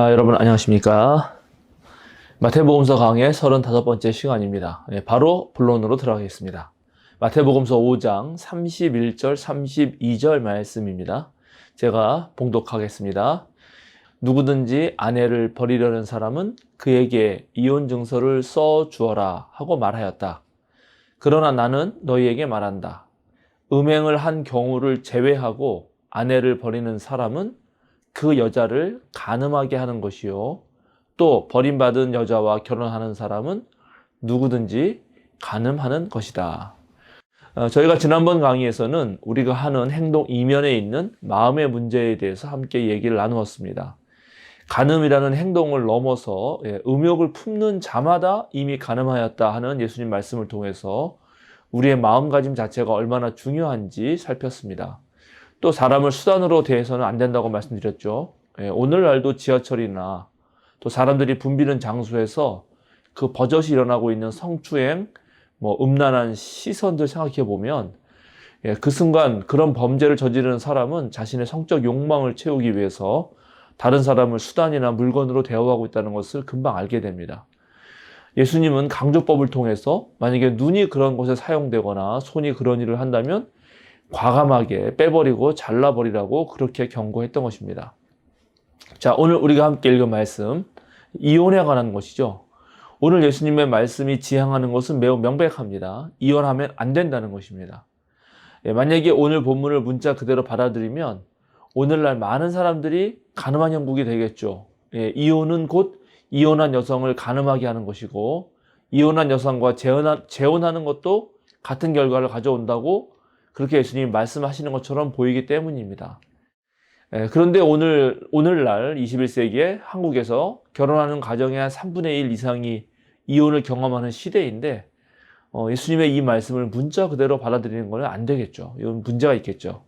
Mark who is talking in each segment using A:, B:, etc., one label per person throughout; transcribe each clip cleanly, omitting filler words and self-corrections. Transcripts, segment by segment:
A: 여러분 안녕하십니까? 마태복음서 강의 35번째 시간입니다. 바로 본론으로 들어가겠습니다. 마태복음서 5장 31절 32절 말씀입니다. 제가 봉독하겠습니다. 누구든지 아내를 버리려는 사람은 그에게 이혼 증서를 써 주어라 하고 말하였다. 그러나 나는 너희에게 말한다. 음행을 한 경우를 제외하고 아내를 버리는 사람은 그 여자를 간음하게 하는 것이요. 또 버림받은 여자와 결혼하는 사람은 누구든지 간음하는 것이다. 저희가 지난번 강의에서는 우리가 하는 행동 이면에 있는 마음의 문제에 대해서 함께 얘기를 나누었습니다. 간음이라는 행동을 넘어서 음욕을 품는 자마다 이미 간음하였다 하는 예수님 말씀을 통해서 우리의 마음가짐 자체가 얼마나 중요한지 살폈습니다. 또 사람을 수단으로 대해서는 안 된다고 말씀드렸죠. 오늘날도 지하철이나 또 사람들이 붐비는 장소에서 그 버젓이 일어나고 있는 성추행, 음란한 시선들 생각해 보면 그 순간 그런 범죄를 저지르는 사람은 자신의 성적 욕망을 채우기 위해서 다른 사람을 수단이나 물건으로 대우하고 있다는 것을 금방 알게 됩니다. 예수님은 강조법을 통해서 만약에 눈이 그런 곳에 사용되거나 손이 그런 일을 한다면 과감하게 빼버리고 잘라버리라고 그렇게 경고했던 것입니다. 자, 오늘 우리가 함께 읽은 말씀, 이혼에 관한 것이죠. 오늘 예수님의 말씀이 지향하는 것은 매우 명백합니다. 이혼하면 안 된다는 것입니다. 만약에 오늘 본문을 문자 그대로 받아들이면 오늘날 많은 사람들이 간음한 형국이 되겠죠. 이혼은 곧 이혼한 여성을 간음하게 하는 것이고, 이혼한 여성과 재혼하는 것도 같은 결과를 가져온다고 그렇게 예수님이 말씀하시는 것처럼 보이기 때문입니다. 그런데 오늘날 21세기에 한국에서 결혼하는 가정의 한 3분의 1 이상이 이혼을 경험하는 시대인데 예수님의 이 말씀을 문자 그대로 받아들이는 것은 안 되겠죠. 이건 문제가 있겠죠.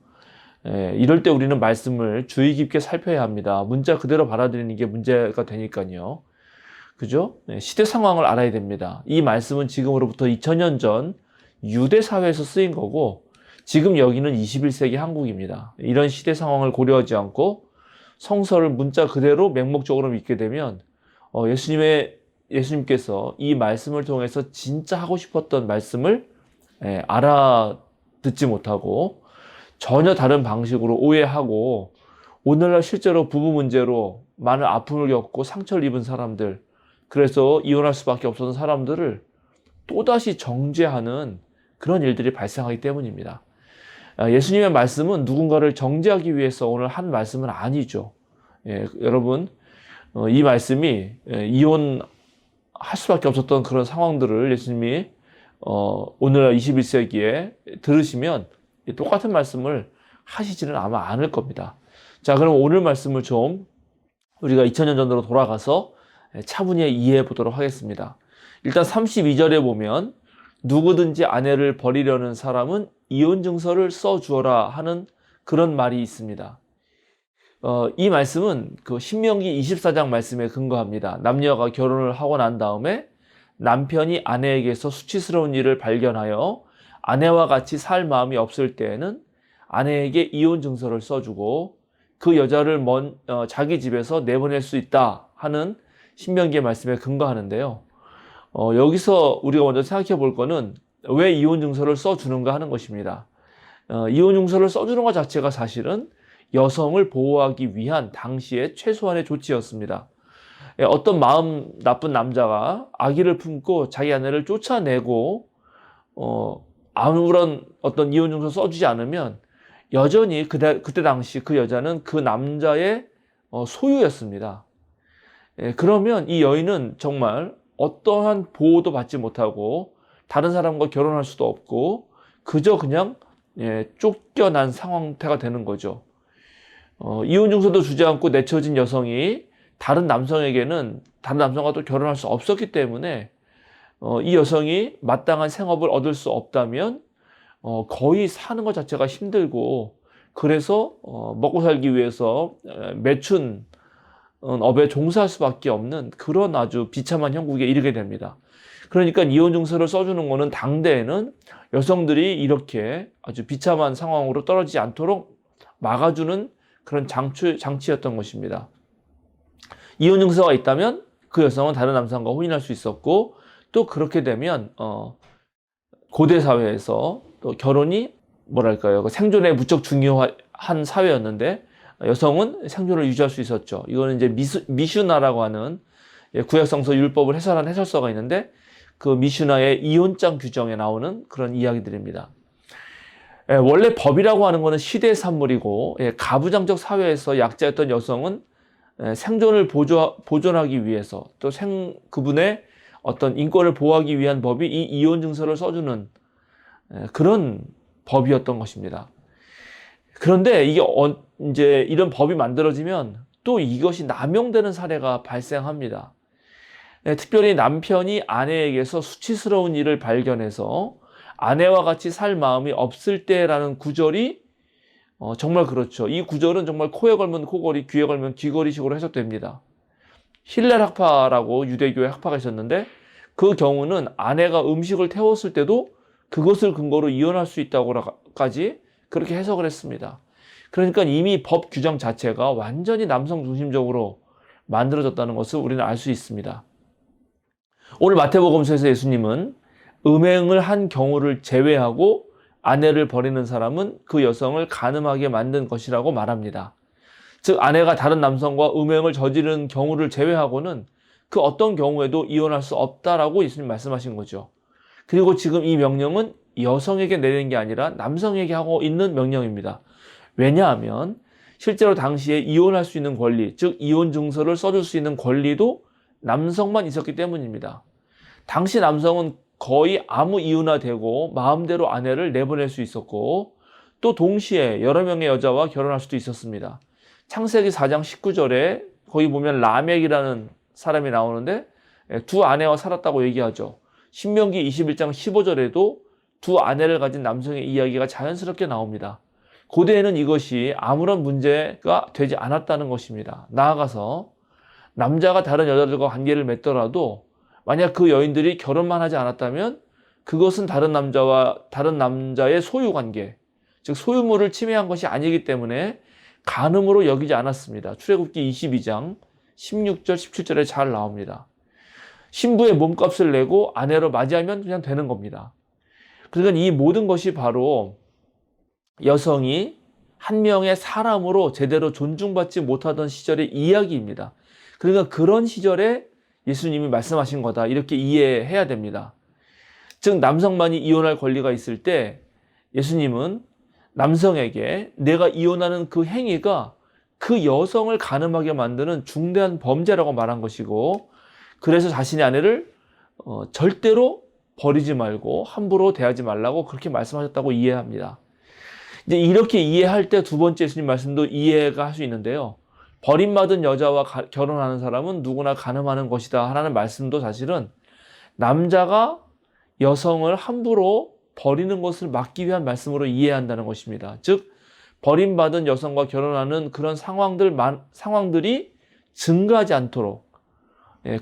A: 이럴 때 우리는 말씀을 주의 깊게 살펴야 합니다. 문자 그대로 받아들이는 게 문제가 되니까요. 그죠? 시대 상황을 알아야 됩니다. 이 말씀은 지금으로부터 2000년 전 유대 사회에서 쓰인 거고 지금 여기는 21세기 한국입니다. 이런 시대 상황을 고려하지 않고 성서를 문자 그대로 맹목적으로 믿게 되면 예수님께서 이 말씀을 통해서 진짜 하고 싶었던 말씀을 알아듣지 못하고 전혀 다른 방식으로 오해하고 오늘날 실제로 부부 문제로 많은 아픔을 겪고 상처를 입은 사람들, 그래서 이혼할 수밖에 없었던 사람들을 또다시 정죄하는 그런 일들이 발생하기 때문입니다. 예수님의 말씀은 누군가를 정죄하기 위해서 오늘 한 말씀은 아니죠. 여러분, 이 말씀이 이혼할 수밖에 없었던 그런 상황들을 예수님이 오늘날 21세기에 들으시면 똑같은 말씀을 하시지는 아마 않을 겁니다. 자, 그럼 오늘 말씀을 좀 우리가 2000년 전으로 돌아가서 차분히 이해해 보도록 하겠습니다. 일단 32절에 보면 누구든지 아내를 버리려는 사람은 이혼 증서를 써 주어라 하는 그런 말이 있습니다. 이 말씀은 그 신명기 24장 말씀에 근거합니다. 남녀가 결혼을 하고 난 다음에 남편이 아내에게서 수치스러운 일을 발견하여 아내와 같이 살 마음이 없을 때에는 아내에게 이혼 증서를 써주고 그 여자를 자기 집에서 내보낼 수 있다 하는 신명기의 말씀에 근거하는데요. 여기서 우리가 먼저 생각해 볼 거는 왜 이혼 증서를 써주는가 하는 것입니다. 이혼 증서를 써주는 것 자체가 사실은 여성을 보호하기 위한 당시의 최소한의 조치였습니다. 어떤 마음 나쁜 남자가 아기를 품고 자기 아내를 쫓아내고 아무런 어떤 이혼 증서 써주지 않으면 여전히 그때 당시 그 여자는 그 남자의 소유였습니다. 그러면 이 여인은 정말 어떠한 보호도 받지 못하고 다른 사람과 결혼할 수도 없고 그저 그냥 쫓겨난 상태가 되는 거죠. 이혼 증서도 주지 않고 내쳐진 여성이 다른 남성과 또 결혼할 수 없었기 때문에 이 여성이 마땅한 생업을 얻을 수 없다면 거의 사는 것 자체가 힘들고 그래서 먹고 살기 위해서 매춘 업에 종사할 수밖에 없는 그런 아주 비참한 형국에 이르게 됩니다. 그러니까 이혼 증서를 써주는 것은 당대에는 여성들이 이렇게 아주 비참한 상황으로 떨어지지 않도록 막아주는 그런 장치였던 것입니다. 이혼 증서가 있다면 그 여성은 다른 남성과 혼인할 수 있었고, 또 그렇게 되면 고대 사회에서 또 결혼이 뭐랄까요, 생존에 무척 중요한 사회였는데 여성은 생존을 유지할 수 있었죠. 이거는 이제 미슈나라고 하는 구약성서 율법을 해설한 해설서가 있는데, 그 미슈나의 이혼장 규정에 나오는 그런 이야기들입니다. 원래 법이라고 하는 것은 시대의 산물이고, 가부장적 사회에서 약자였던 여성은 생존을 보존하기 위해서 또 그분의 어떤 인권을 보호하기 위한 법이 이 이혼 증서를 써주는 그런 법이었던 것입니다. 그런데 이게 이제 이런 법이 만들어지면 또 이것이 남용되는 사례가 발생합니다. 특별히 남편이 아내에게서 수치스러운 일을 발견해서 아내와 같이 살 마음이 없을 때라는 구절이 정말 그렇죠. 이 구절은 정말 코에 걸면 코걸이, 귀에 걸면 귀걸이식으로 해석됩니다. 힐렐 학파라고 유대교의 학파가 있었는데, 그 경우는 아내가 음식을 태웠을 때도 그것을 근거로 이혼할 수 있다고까지 그렇게 해석을 했습니다. 그러니까 이미 법 규정 자체가 완전히 남성 중심적으로 만들어졌다는 것을 우리는 알 수 있습니다. 오늘 마태복음서에서 예수님은 음행을 한 경우를 제외하고 아내를 버리는 사람은 그 여성을 간음하게 만든 것이라고 말합니다. 즉, 아내가 다른 남성과 음행을 저지른 경우를 제외하고는 그 어떤 경우에도 이혼할 수 없다라고 예수님 말씀하신 거죠. 그리고 지금 이 명령은 여성에게 내리는 게 아니라 남성에게 하고 있는 명령입니다. 왜냐하면 실제로 당시에 이혼할 수 있는 권리, 즉 이혼 증서를 써줄 수 있는 권리도 남성만 있었기 때문입니다. 당시 남성은 거의 아무 이유나 되고 마음대로 아내를 내보낼 수 있었고, 또 동시에 여러 명의 여자와 결혼할 수도 있었습니다. 창세기 4장 19절에 거기 보면 라멕이라는 사람이 나오는데 두 아내와 살았다고 얘기하죠. 신명기 21장 15절에도 두 아내를 가진 남성의 이야기가 자연스럽게 나옵니다. 고대에는 이것이 아무런 문제가 되지 않았다는 것입니다. 나아가서 남자가 다른 여자들과 관계를 맺더라도 만약 그 여인들이 결혼만 하지 않았다면 그것은 다른 남자의 소유 관계, 즉 소유물을 침해한 것이 아니기 때문에 간음으로 여기지 않았습니다. 출애굽기 22장 16절 17절에 잘 나옵니다. 신부의 몸값을 내고 아내로 맞이하면 그냥 되는 겁니다. 그러니까 이 모든 것이 바로 여성이 한 명의 사람으로 제대로 존중받지 못하던 시절의 이야기입니다. 그러니까 그런 시절에 예수님이 말씀하신 거다, 이렇게 이해해야 됩니다. 즉, 남성만이 이혼할 권리가 있을 때 예수님은 남성에게 내가 이혼하는 그 행위가 그 여성을 간음하게 만드는 중대한 범죄라고 말한 것이고, 그래서 자신의 아내를 절대로 버리지 말고 함부로 대하지 말라고 그렇게 말씀하셨다고 이해합니다. 이제 이렇게 이해할 때 두 번째 예수님 말씀도 이해가 할 수 있는데요. 버림받은 여자와 결혼하는 사람은 누구나 간음하는 것이다 라는 말씀도 사실은 남자가 여성을 함부로 버리는 것을 막기 위한 말씀으로 이해해야 한다는 것입니다. 즉, 버림받은 여성과 결혼하는 그런 상황들이 증가하지 않도록,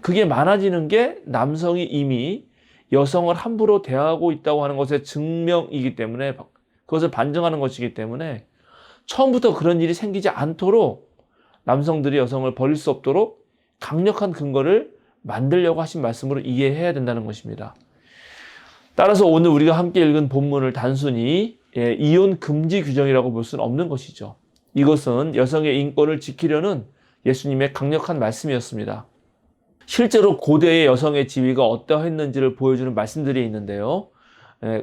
A: 그게 많아지는 게 남성이 이미 여성을 함부로 대하고 있다고 하는 것의 증명이기 때문에, 그것을 반증하는 것이기 때문에 처음부터 그런 일이 생기지 않도록 남성들이 여성을 버릴 수 없도록 강력한 근거를 만들려고 하신 말씀으로 이해해야 된다는 것입니다. 따라서 오늘 우리가 함께 읽은 본문을 단순히 이혼 금지 규정이라고 볼 수는 없는 것이죠. 이것은 여성의 인권을 지키려는 예수님의 강력한 말씀이었습니다. 실제로 고대의 여성의 지위가 어떠했는지를 보여주는 말씀들이 있는데요.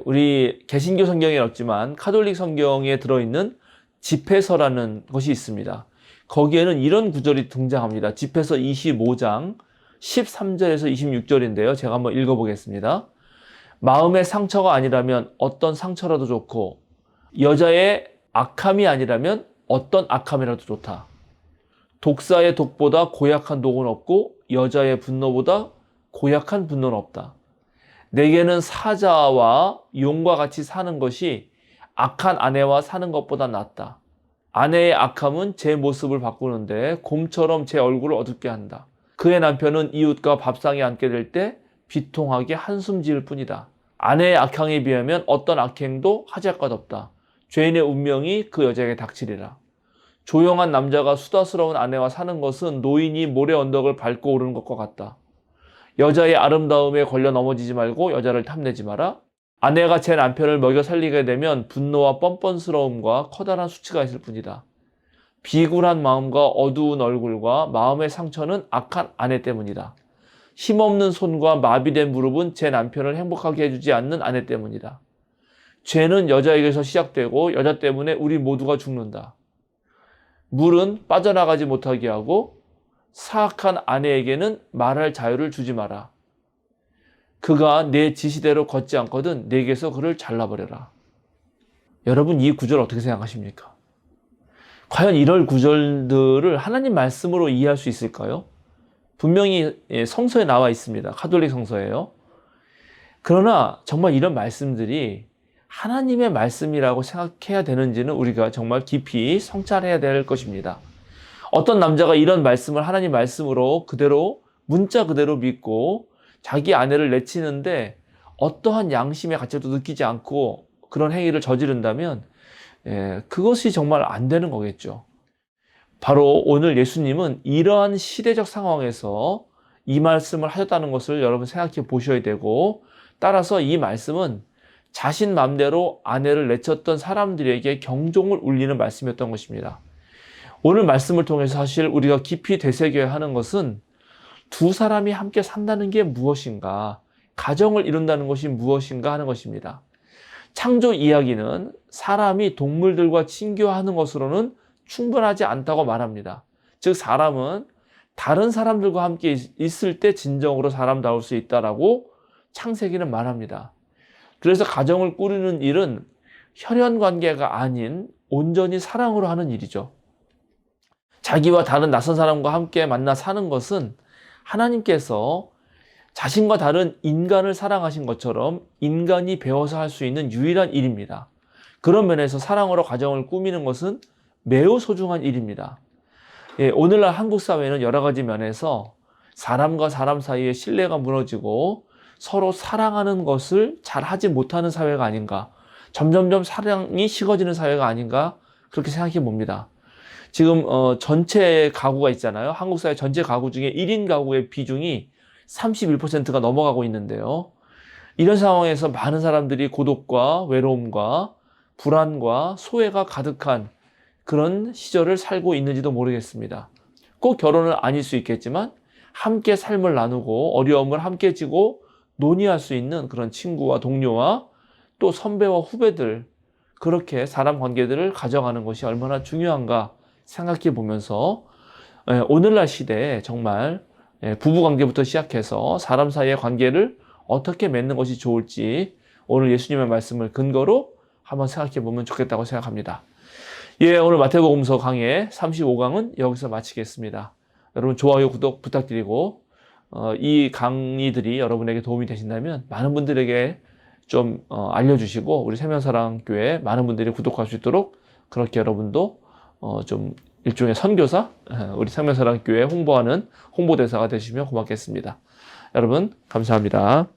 A: 우리 개신교 성경에는 없지만 카톨릭 성경에 들어있는 집회서라는 것이 있습니다. 거기에는 이런 구절이 등장합니다. 집회서 25장 13절에서 26절인데요. 제가 한번 읽어보겠습니다. 마음의 상처가 아니라면 어떤 상처라도 좋고, 여자의 악함이 아니라면 어떤 악함이라도 좋다. 독사의 독보다 고약한 독은 없고 여자의 분노보다 고약한 분노는 없다. 내게는 사자와 용과 같이 사는 것이 악한 아내와 사는 것보다 낫다. 아내의 악함은 제 모습을 바꾸는데 곰처럼 제 얼굴을 어둡게 한다. 그의 남편은 이웃과 밥상에 앉게 될 때 비통하게 한숨 지을 뿐이다. 아내의 악행에 비하면 어떤 악행도 하잘 것 없다. 죄인의 운명이 그 여자에게 닥치리라. 조용한 남자가 수다스러운 아내와 사는 것은 노인이 모래 언덕을 밟고 오르는 것과 같다. 여자의 아름다움에 걸려 넘어지지 말고 여자를 탐내지 마라. 아내가 제 남편을 먹여 살리게 되면 분노와 뻔뻔스러움과 커다란 수치가 있을 뿐이다. 비굴한 마음과 어두운 얼굴과 마음의 상처는 악한 아내 때문이다. 힘없는 손과 마비된 무릎은 제 남편을 행복하게 해주지 않는 아내 때문이다. 죄는 여자에게서 시작되고 여자 때문에 우리 모두가 죽는다. 물은 빠져나가지 못하게 하고 사악한 아내에게는 말할 자유를 주지 마라. 그가 내 지시대로 걷지 않거든 내게서 그를 잘라버려라. 여러분, 이 구절 어떻게 생각하십니까? 과연 이런 구절들을 하나님 말씀으로 이해할 수 있을까요? 분명히 성서에 나와 있습니다. 가톨릭 성서예요. 그러나 정말 이런 말씀들이 하나님의 말씀이라고 생각해야 되는지는 우리가 정말 깊이 성찰해야 될 것입니다. 어떤 남자가 이런 말씀을 하나님 말씀으로 그대로 문자 그대로 믿고 자기 아내를 내치는데 어떠한 양심의 가책도 느끼지 않고 그런 행위를 저지른다면 그것이 정말 안 되는 거겠죠. 바로 오늘 예수님은 이러한 시대적 상황에서 이 말씀을 하셨다는 것을 여러분 생각해 보셔야 되고, 따라서 이 말씀은 자신 맘대로 아내를 내쳤던 사람들에게 경종을 울리는 말씀이었던 것입니다. 오늘 말씀을 통해서 사실 우리가 깊이 되새겨야 하는 것은 두 사람이 함께 산다는 게 무엇인가, 가정을 이룬다는 것이 무엇인가 하는 것입니다. 창조 이야기는 사람이 동물들과 친교하는 것으로는 충분하지 않다고 말합니다. 즉, 사람은 다른 사람들과 함께 있을 때 진정으로 사람다울 수 있다라고 창세기는 말합니다. 그래서 가정을 꾸리는 일은 혈연 관계가 아닌 온전히 사랑으로 하는 일이죠. 자기와 다른 낯선 사람과 함께 만나 사는 것은 하나님께서 자신과 다른 인간을 사랑하신 것처럼 인간이 배워서 할 수 있는 유일한 일입니다. 그런 면에서 사랑으로 가정을 꾸미는 것은 매우 소중한 일입니다. 오늘날 한국 사회는 여러 가지 면에서 사람과 사람 사이의 신뢰가 무너지고 서로 사랑하는 것을 잘 하지 못하는 사회가 아닌가, 점점점 사랑이 식어지는 사회가 아닌가, 그렇게 생각해 봅니다. 지금 전체 가구가 있잖아요. 한국 사회 전체 가구 중에 1인 가구의 비중이 31%가 넘어가고 있는데요. 이런 상황에서 많은 사람들이 고독과 외로움과 불안과 소외가 가득한 그런 시절을 살고 있는지도 모르겠습니다. 꼭 결혼은 아닐 수 있겠지만 함께 삶을 나누고 어려움을 함께 지고 논의할 수 있는 그런 친구와 동료와 또 선배와 후배들, 그렇게 사람 관계들을 가져가는 것이 얼마나 중요한가 생각해 보면서 오늘날 시대에 정말 부부관계부터 시작해서 사람 사이의 관계를 어떻게 맺는 것이 좋을지 오늘 예수님의 말씀을 근거로 한번 생각해 보면 좋겠다고 생각합니다. 오늘 마태복음서 강의 35강은 여기서 마치겠습니다. 여러분 좋아요, 구독 부탁드리고 이 강의들이 여러분에게 도움이 되신다면 많은 분들에게 좀 알려주시고 우리 생명사랑교회 많은 분들이 구독할 수 있도록 그렇게 여러분도 좀 일종의 선교사, 우리 생명사랑교회 홍보하는 홍보대사가 되시면 고맙겠습니다. 여러분 감사합니다.